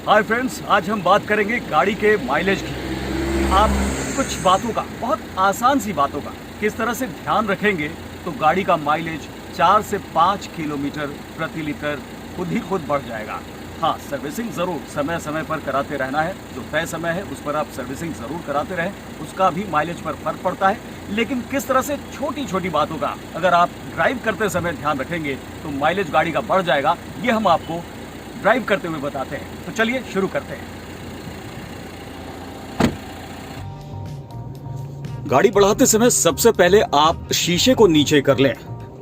Hi friends, आज हम बात करेंगे गाड़ी के माइलेज की। आप कुछ बातों का, बहुत आसान सी बातों का किस तरह से ध्यान रखेंगे तो गाड़ी का माइलेज 4 से 5 किलोमीटर प्रति लीटर खुद ही खुद बढ़ जाएगा। हाँ, सर्विसिंग ज़रूर समय समय पर कराते रहना है। जो तय समय है उस पर आप सर्विसिंग ज़रूर कराते रहें, उसका भी माइलेज पर फर्क पड़ता है। लेकिन किस तरह से छोटी छोटी बातों का अगर आप ड्राइव करते समय ध्यान रखेंगे तो माइलेज गाड़ी का बढ़ जाएगा, ये हम आपको ड्राइव करते हुए बताते हैं। तो चलिए शुरू करते हैं। गाड़ी बढ़ाते समय सबसे पहले आप शीशे को नीचे कर लें,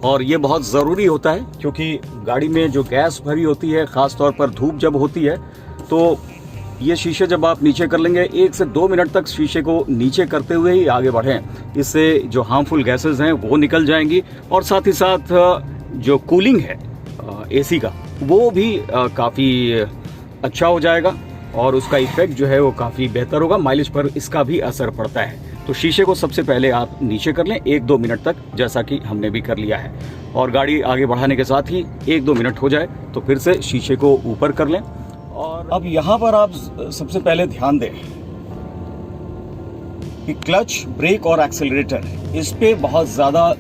और ये बहुत ज़रूरी होता है क्योंकि गाड़ी में जो गैस भरी होती है, ख़ास तौर पर धूप जब होती है, तो ये शीशे जब आप नीचे कर लेंगे 1 से 2 मिनट तक शीशे को नीचे करते हुए ही आगे बढ़ें। इससे जो हार्मफुल गैसेस हैं वो निकल जाएंगी, और साथ ही साथ जो कूलिंग है एसी का वो भी काफ़ी अच्छा हो जाएगा, और उसका इफेक्ट जो है वो काफ़ी बेहतर होगा। माइलेज पर इसका भी असर पड़ता है। तो शीशे को सबसे पहले आप नीचे कर लें 1-2 मिनट तक, जैसा कि हमने भी कर लिया है। और गाड़ी आगे बढ़ाने के साथ ही 1-2 मिनट हो जाए तो फिर से शीशे को ऊपर कर लें। और अब यहाँ पर आप सबसे पहले ध्यान दें कि क्लच, ब्रेक और एक्सेलरेटर, इस पे बहुत ज़्यादा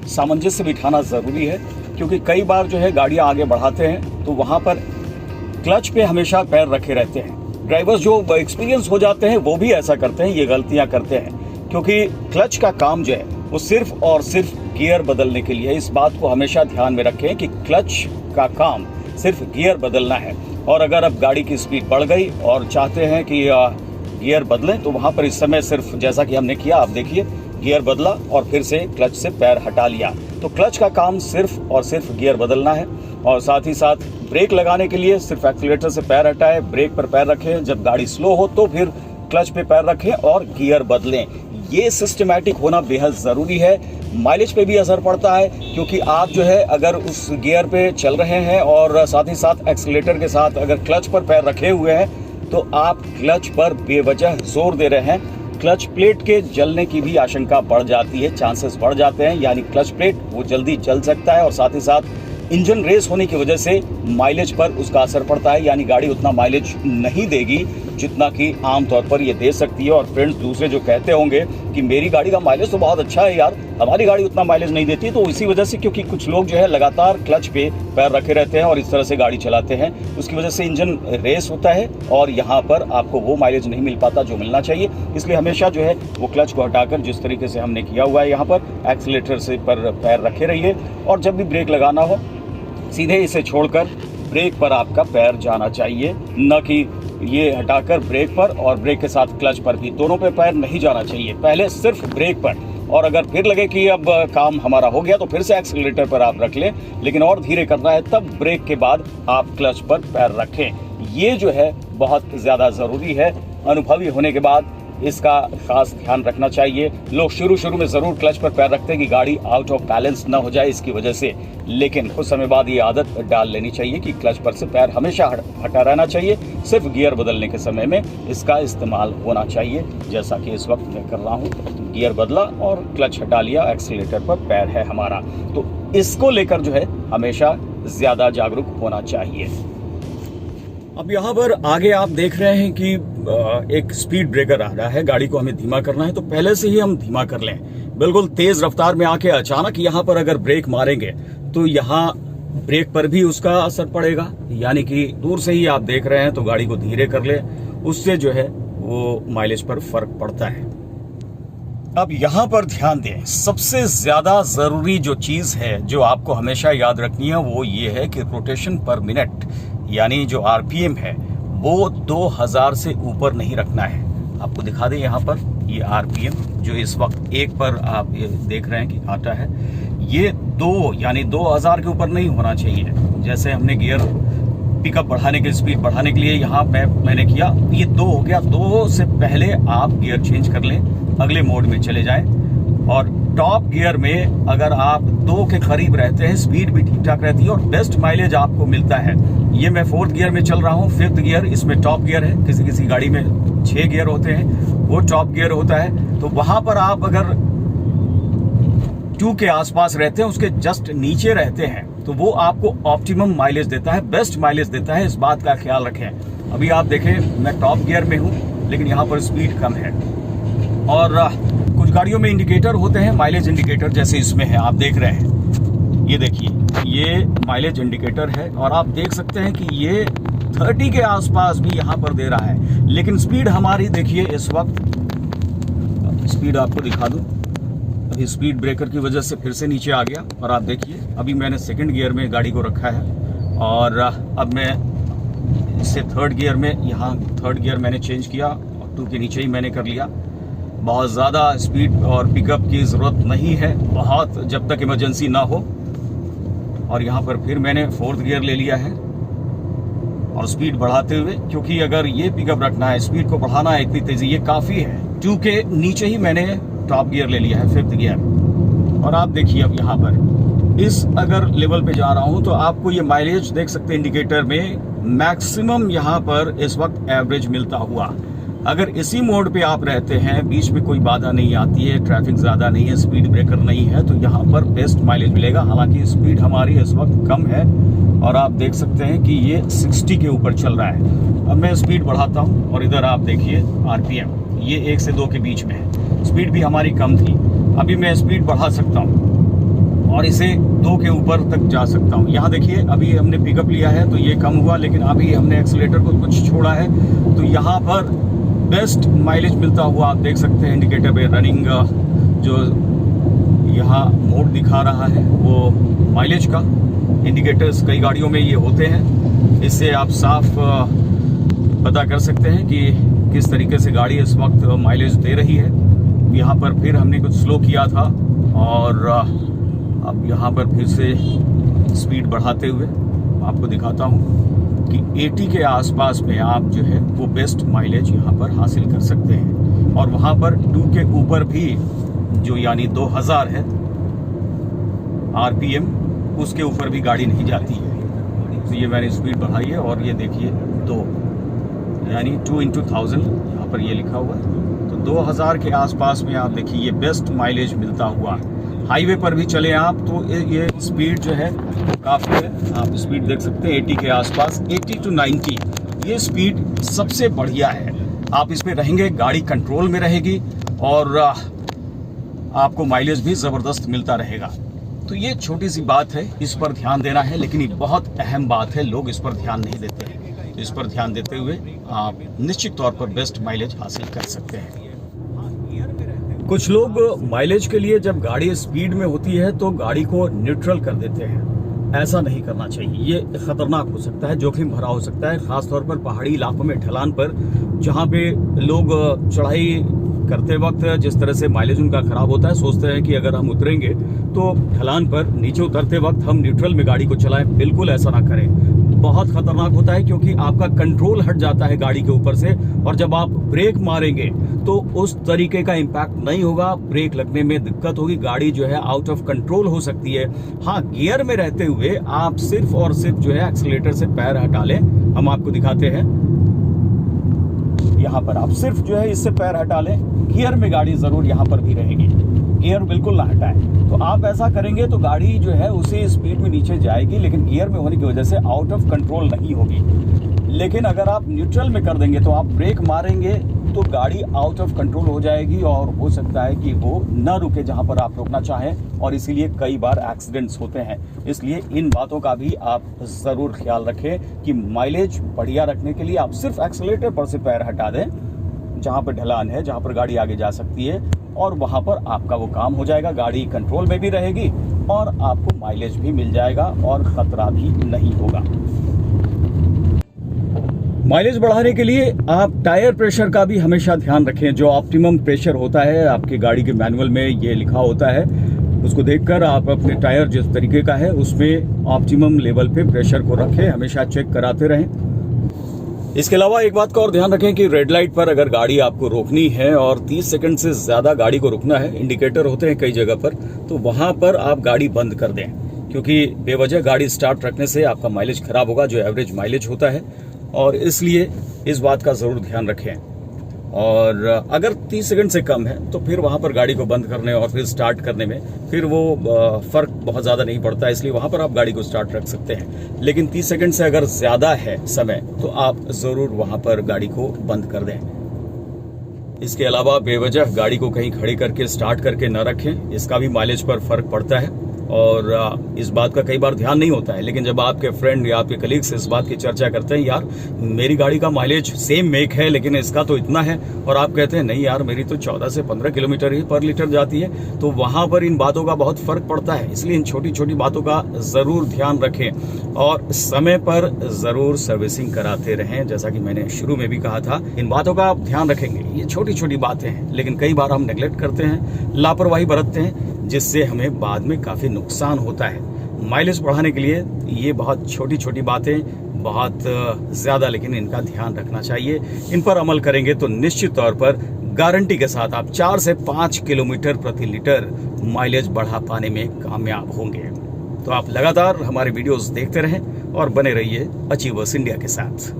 सामंजस्य बिठाना ज़रूरी है, क्योंकि कई बार जो है गाड़ियाँ आगे बढ़ाते हैं तो वहाँ पर क्लच पे हमेशा पैर रखे रहते हैं। ड्राइवर्स जो एक्सपीरियंस हो जाते हैं वो भी ऐसा करते हैं, ये गलतियाँ करते हैं, क्योंकि क्लच का काम जो है वो सिर्फ और सिर्फ गियर बदलने के लिए। इस बात को हमेशा ध्यान में रखें कि क्लच का काम सिर्फ गियर बदलना है। और अगर अब गाड़ी की स्पीड बढ़ गई और चाहते हैं कि गियर बदलें, तो वहाँ पर इस समय सिर्फ जैसा कि हमने किया, आप देखिए, गियर बदला और फिर से क्लच से पैर हटा लिया। तो क्लच का काम सिर्फ और सिर्फ गियर बदलना है। और साथ ही साथ ब्रेक लगाने के लिए सिर्फ एक्सीलरेटर से पैर हटाएं, ब्रेक पर पैर रखें। जब गाड़ी स्लो हो तो फिर क्लच पे पैर रखें और गियर बदलें। ये सिस्टमैटिक होना बेहद ज़रूरी है। माइलेज पे भी असर पड़ता है, क्योंकि आप जो है अगर उस गियर पे चल रहे हैं और साथ ही साथ एक्सीलरेटर के साथ अगर क्लच पर पैर रखे हुए हैं तो आप क्लच पर बेवजह जोर दे रहे हैं। क्लच प्लेट के जलने की भी आशंका बढ़ जाती है, चांसेस बढ़ जाते हैं, यानी क्लच प्लेट वो जल्दी जल सकता है। और साथ ही साथ इंजन रेस होने की वजह से माइलेज पर उसका असर पड़ता है, यानी गाड़ी उतना माइलेज नहीं देगी जितना कि आमतौर पर ये दे सकती है। और फ्रेंड्स दूसरे जो कहते होंगे कि मेरी गाड़ी का माइलेज तो बहुत अच्छा है यार, हमारी गाड़ी उतना माइलेज नहीं देती, तो इसी वजह से, क्योंकि कुछ लोग जो है लगातार क्लच पे पैर रखे रहते हैं और इस तरह से गाड़ी चलाते हैं, उसकी वजह से इंजन रेस होता है और यहाँ पर आपको वो माइलेज नहीं मिल पाता जो मिलना चाहिए। इसलिए हमेशा जो है वो क्लच को हटाकर, जिस तरीके से हमने किया हुआ है यहाँ पर, एक्सीलरेटर से पर पैर रखे रहिए। और जब भी ब्रेक लगाना हो सीधे इसे छोड़कर ब्रेक पर आपका पैर जाना चाहिए, न कि ये हटाकर ब्रेक पर और ब्रेक के साथ क्लच पर भी, दोनों पे पैर नहीं जाना चाहिए। पहले सिर्फ ब्रेक पर, और अगर फिर लगे कि अब काम हमारा हो गया तो फिर से एक्सीलरेटर पर आप रख लें, लेकिन और धीरे करना है तब ब्रेक के बाद आप क्लच पर पैर रखें। ये जो है बहुत ज़्यादा ज़रूरी है। अनुभवी होने के बाद इसका खास ध्यान रखना चाहिए। लोग शुरू में ज़रूर क्लच पर पैर रखते हैं कि गाड़ी आउट ऑफ बैलेंस ना हो जाए इसकी वजह से, लेकिन कुछ समय बाद ये आदत डाल लेनी चाहिए कि क्लच पर से पैर हमेशा हटा रहना चाहिए। सिर्फ गियर बदलने के समय में इसका इस्तेमाल होना चाहिए, जैसा कि इस वक्त मैं कर रहा हूँ। गियर बदला और क्लच हटा लिया, एक्सीलरेटर पर पैर है हमारा। तो इसको लेकर जो है हमेशा ज़्यादा जागरूक होना चाहिए। अब यहाँ पर आगे आप देख रहे हैं कि एक स्पीड ब्रेकर आ रहा है, गाड़ी को हमें धीमा करना है, तो पहले से ही हम धीमा कर लें। बिल्कुल तेज रफ्तार में आके अचानक यहाँ पर अगर ब्रेक मारेंगे तो यहाँ ब्रेक पर भी उसका असर पड़ेगा, यानी कि दूर से ही आप देख रहे हैं तो गाड़ी को धीरे कर ले, उससे जो है वो माइलेज पर फर्क पड़ता है। अब यहाँ पर ध्यान दें, सबसे ज्यादा जरूरी जो चीज है जो आपको हमेशा याद रखनी है वो ये है कि रोटेशन पर मिनट, यानी जो आरपीएम है वो 2000 से ऊपर नहीं रखना है। आपको दिखा दें यहाँ पर ये आरपीएम जो इस वक्त 1 पर आप ये देख रहे हैं कि आता है, ये 2 यानी 2000 के ऊपर नहीं होना चाहिए। जैसे हमने गियर पिकअप बढ़ाने की, स्पीड बढ़ाने के लिए यहाँ मैंने किया, ये 2 हो गया। 2 से पहले आप गियर चेंज कर लें, अगले मोड में चले जाएं। और टॉप गियर में अगर आप 2 के करीब रहते हैं, स्पीड भी ठीक ठाक रहती है और बेस्ट माइलेज आपको मिलता है। ये मैं 4th गियर में चल रहा हूँ, 5th गियर इसमें टॉप गियर है। किसी किसी गाड़ी में 6 गियर होते हैं, वो टॉप गियर होता है। तो वहां पर आप अगर 2 के आसपास रहते हैं, उसके जस्ट नीचे रहते हैं, तो वो आपको ऑप्टिमम माइलेज देता है, बेस्ट माइलेज देता है। इस बात का ख्याल रखें। अभी आप देखें मैं टॉप गियर में हूँ, लेकिन यहाँ पर स्पीड कम है। और कुछ गाड़ियों में इंडिकेटर होते हैं, माइलेज इंडिकेटर, जैसे इसमें है, आप देख रहे हैं, ये देखिए, ये माइलेज इंडिकेटर है और आप देख सकते हैं कि ये 30 के आसपास भी यहाँ पर दे रहा है। लेकिन स्पीड हमारी देखिए इस वक्त, स्पीड आपको दिखा दूं, अभी स्पीड ब्रेकर की वजह से फिर से नीचे आ गया। और आप देखिए अभी मैंने सेकंड गियर में गाड़ी को रखा है और अब मैं इससे थर्ड गियर में, यहाँ थर्ड गियर मैंने चेंज किया और 2 के नीचे ही मैंने कर लिया। बहुत ज़्यादा स्पीड और पिकअप की ज़रूरत नहीं है, बहुत, जब तक इमरजेंसी ना हो। और यहाँ पर फिर मैंने 4th गियर ले लिया है और स्पीड बढ़ाते हुए, क्योंकि अगर ये पिकअप रखना है, स्पीड को बढ़ाना है इतनी तेज़ी, ये काफ़ी है। 2 के नीचे ही मैंने टॉप गियर ले लिया है, 5th गियर। और आप देखिए अब यहाँ पर इस अगर लेवल पे जा रहा हूँ तो आपको ये माइलेज देख सकते हैं इंडिकेटर में, मैक्सिमम यहाँ पर इस वक्त एवरेज मिलता हुआ। अगर इसी मोड पे आप रहते हैं, बीच में कोई बाधा नहीं आती है, ट्रैफिक ज़्यादा नहीं है, स्पीड ब्रेकर नहीं है, तो यहाँ पर बेस्ट माइलेज मिलेगा। हालांकि स्पीड हमारी इस वक्त कम है और आप देख सकते हैं कि ये 60 के ऊपर चल रहा है। अब मैं स्पीड बढ़ाता हूँ और इधर आप देखिए RPM, ये 1 से 2 के बीच में है। स्पीड भी हमारी कम थी, अभी मैं स्पीड बढ़ा सकता हूँ और इसे 2 के ऊपर तक जा सकता हूँ। यहाँ देखिए अभी हमने पिकअप लिया है तो ये कम हुआ, लेकिन अभी हमने एक्सीलेटर को कुछ छोड़ा है तो यहाँ पर बेस्ट माइलेज मिलता हुआ आप देख सकते हैं। इंडिकेटर पे रनिंग जो यहाँ मोड दिखा रहा है वो माइलेज का इंडिकेटर्स कई गाड़ियों में ये होते हैं, इससे आप साफ पता कर सकते हैं कि किस तरीके से गाड़ी इस वक्त माइलेज दे रही है। यहाँ पर फिर हमने कुछ स्लो किया था और अब यहाँ पर फिर से स्पीड बढ़ाते हुए आपको दिखाता हूँ कि 80 के आसपास में आप जो है वो बेस्ट माइलेज यहाँ पर हासिल कर सकते हैं। और वहाँ पर 2 के ऊपर भी जो यानी 2000 है RPM, उसके ऊपर भी गाड़ी नहीं जाती है। तो ये मैंने स्पीड बढ़ाई है और ये देखिए 2 यानी 2 × 1000 यहाँ पर ये लिखा हुआ है। तो 2000 के आसपास में आप देखिए ये बेस्ट माइलेज मिलता हुआ है। हाईवे पर भी चले आप तो ये स्पीड जो है काफ़ी है, आप स्पीड देख सकते हैं 80 के आसपास, 80 to 90 ये स्पीड सबसे बढ़िया है। आप इस पे रहेंगे, गाड़ी कंट्रोल में रहेगी और आपको माइलेज भी ज़बरदस्त मिलता रहेगा। तो ये छोटी सी बात है, इस पर ध्यान देना है, लेकिन ये बहुत अहम बात है, लोग इस पर ध्यान नहीं देते हैं। तो इस पर ध्यान देते हुए आप निश्चित तौर पर बेस्ट माइलेज हासिल कर सकते हैं। कुछ लोग माइलेज के लिए जब गाड़ी स्पीड में होती है तो गाड़ी को न्यूट्रल कर देते हैं। ऐसा नहीं करना चाहिए, ये खतरनाक हो सकता है, जोखिम भरा हो सकता है, खासतौर पर पहाड़ी इलाकों में, ढलान पर, जहाँ पे लोग चढ़ाई करते वक्त जिस तरह से माइलेज उनका खराब होता है, सोचते हैं कि अगर हम उतरेंगे तो ढलान पर नीचे उतरते वक्त हम न्यूट्रल में गाड़ी को चलाएं। बिल्कुल ऐसा ना करें, बहुत खतरनाक होता है, क्योंकि आपका कंट्रोल हट जाता है गाड़ी के ऊपर से और जब आप ब्रेक मारेंगे तो उस तरीके का इम्पैक्ट नहीं होगा, ब्रेक लगने में दिक्कत होगी, गाड़ी जो है आउट ऑफ कंट्रोल हो सकती है। हाँ, गियर में रहते हुए आप सिर्फ और सिर्फ जो है एक्सीलेटर से पैर हटा लें। हम आपको दिखाते हैं, यहाँ पर आप सिर्फ जो है इससे पैर हटा लें, गियर में गाड़ी जरूर यहाँ पर भी रहेगी, गियर बिल्कुल ना हटाएं। तो आप ऐसा करेंगे तो गाड़ी जो है उसी स्पीड में नीचे जाएगी, लेकिन गियर में होने की वजह से आउट ऑफ कंट्रोल नहीं होगी। लेकिन अगर आप न्यूट्रल में कर देंगे तो आप ब्रेक मारेंगे तो गाड़ी आउट ऑफ कंट्रोल हो जाएगी और हो सकता है कि वो न रुके जहां पर आप रोकना चाहें, और इसीलिए कई बार एक्सीडेंट्स होते हैं। इसलिए इन बातों का भी आप ज़रूर ख्याल रखें कि माइलेज बढ़िया रखने के लिए आप सिर्फ एक्सीलेटर पर से पैर हटा दें जहां पर ढलान है, जहां पर गाड़ी आगे जा सकती है, और वहां पर आपका वो काम हो जाएगा। गाड़ी कंट्रोल में भी रहेगी और आपको माइलेज भी मिल जाएगा और ख़तरा भी नहीं होगा। माइलेज बढ़ाने के लिए आप टायर प्रेशर का भी हमेशा ध्यान रखें। जो ऑप्टिमम प्रेशर होता है, आपकी गाड़ी के मैनुअल में ये लिखा होता है, उसको देखकर आप अपने टायर जिस तरीके का है उसमें ऑप्टिमम लेवल पे प्रेशर को रखें, हमेशा चेक कराते रहें। इसके अलावा एक बात का और ध्यान रखें कि रेड लाइट पर अगर गाड़ी आपको रोकनी है और 30 सेकंड से ज़्यादा गाड़ी को रुकना है, इंडिकेटर होते हैं कई जगह पर, तो वहाँ पर आप गाड़ी बंद कर दें, क्योंकि बेवजह गाड़ी स्टार्ट रखने से आपका माइलेज खराब होगा, जो एवरेज माइलेज होता है, और इसलिए इस बात का ज़रूर ध्यान रखें। और अगर 30 सेकंड से कम है तो फिर वहां पर गाड़ी को बंद करने और फिर स्टार्ट करने में फिर वो फर्क बहुत ज़्यादा नहीं पड़ता, इसलिए वहां पर आप गाड़ी को स्टार्ट रख सकते हैं। लेकिन 30 सेकंड से अगर ज़्यादा है समय तो आप ज़रूर वहां पर गाड़ी को बंद कर दें। इसके अलावा बेवजह गाड़ी को कहीं खड़ी करके स्टार्ट करके न रखें, इसका भी माइलेज पर फर्क पड़ता है और इस बात का कई बार ध्यान नहीं होता है। लेकिन जब आपके फ्रेंड या आपके कलीग्स इस बात की चर्चा करते हैं, यार मेरी गाड़ी का माइलेज सेम मेक है लेकिन इसका तो इतना है, और आप कहते हैं नहीं यार मेरी तो 14 से 15 किलोमीटर ही पर लीटर जाती है, तो वहां पर इन बातों का बहुत फर्क पड़ता है। इसलिए इन छोटी छोटी बातों का जरूर ध्यान रखें और समय पर जरूर सर्विसिंग कराते रहें। जैसा कि मैंने शुरू में भी कहा था, इन बातों का आप ध्यान रखेंगे। ये छोटी छोटी बातें हैं लेकिन कई बार हम नेग्लेक्ट करते हैं, लापरवाही बरतते हैं, जिससे हमें बाद में काफी नुकसान होता है। माइलेज बढ़ाने के लिए ये बहुत छोटी छोटी बातें बहुत ज्यादा, लेकिन इनका ध्यान रखना चाहिए। इन पर अमल करेंगे तो निश्चित तौर पर गारंटी के साथ आप 4 से 5 किलोमीटर प्रति लीटर माइलेज बढ़ा पाने में कामयाब होंगे। तो आप लगातार हमारे वीडियोस देखते रहें और बने रहिए अचीवर्स इंडिया के साथ।